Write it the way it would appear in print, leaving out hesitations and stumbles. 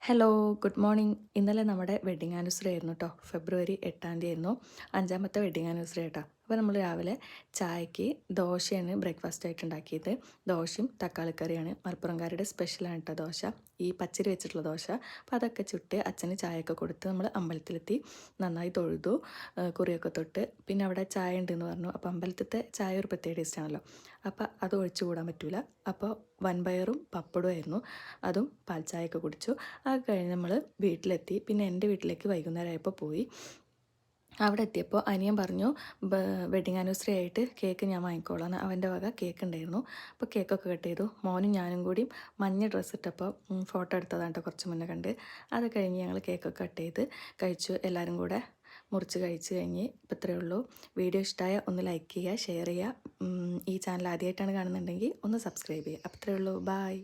Hello, good morning. ഇന്നലെ നമ്മുടെ wedding anniversary ആയിരുന്നു കേട്ടോ. ഫെബ്രുവരി 8 ആയിരുന്നു. 5ാമത്തെ വെഡ്ഡിങ് ആനിവേഴ്സറി കേട്ടോ. അപ്പോൾ നമ്മൾ രാവിലെ ചായക്ക് ദോശയാണ് ബ്രേക്ക്ഫാസ്റ്റ് ആയിട്ട് ഉണ്ടാക്കിയത്. ദോശയും തക്കാളിക്കറിയാണ്. മലപ്പുറംകാരുടെ സ്പെഷ്യലാണ് കേട്ടോ ദോശ. ഈ പച്ചരി വെച്ചിട്ടുള്ള ദോശ. അപ്പോൾ അതൊക്കെ ചുട്ട് അച്ഛന് ചായയൊക്കെ കൊടുത്ത് നമ്മൾ അമ്പലത്തിലെത്തി. നന്നായി തൊഴുതു, കുറിയൊക്കെ തൊട്ട്. പിന്നെ അവിടെ ചായ ഉണ്ടെന്ന് പറഞ്ഞു. അപ്പോൾ അമ്പലത്തിലത്തെ ചായ ഒരു പ്രത്യേക ടേസ്റ്റ് ആണല്ലോ. അപ്പോൾ അത് ഒഴിച്ചു കൂടാൻ പറ്റില്ല. അപ്പോൾ വൻപയറും പപ്പടവും ആയിരുന്നു. അതും പാൽച്ചായയൊക്കെ കുടിച്ചു. അത് കഴിഞ്ഞ് നമ്മൾ വീട്ടിലെത്തി. പിന്നെ എൻ്റെ വീട്ടിലേക്ക് വൈകുന്നേരം ആയപ്പോൾ പോയി. അവിടെ എത്തിയപ്പോൾ അനിയൻ പറഞ്ഞു വെഡ്ഡിങ് ആനിവേഴ്സറി ആയിട്ട് കേക്ക് ഞാൻ വാങ്ങിക്കോളാം. അവൻ്റെ വക കേക്ക് ഉണ്ടായിരുന്നു. അപ്പോൾ കേക്കൊക്കെ കട്ട് ചെയ്തു. മോനും ഞാനും കൂടിയും മഞ്ഞ ഡ്രസ്സ് ഇട്ടപ്പോൾ ഫോട്ടോ എടുത്തതാണ് കേട്ടോ കുറച്ച് മുന്നേ കണ്ട്. അത് കഴിഞ്ഞ് ഞങ്ങൾ കേക്കൊക്കെ കട്ട് ചെയ്ത് കഴിച്ചു. എല്ലാവരും കൂടെ മുറിച്ച് കഴിച്ച് കഴിഞ്ഞ് ഇപ്പം ഇത്രയേ ഉള്ളൂ. വീഡിയോ ഇഷ്ടമായ ഒന്ന് ലൈക്ക് ചെയ്യുക, ഷെയർ ചെയ്യുക. ഈ ചാനൽ ആദ്യമായിട്ടാണ് കാണുന്നുണ്ടെങ്കിൽ ഒന്ന് സബ്സ്ക്രൈബ് ചെയ്യുക. അപ്പോൾ ഇത്രയേ ഉള്ളൂ. ബായ്.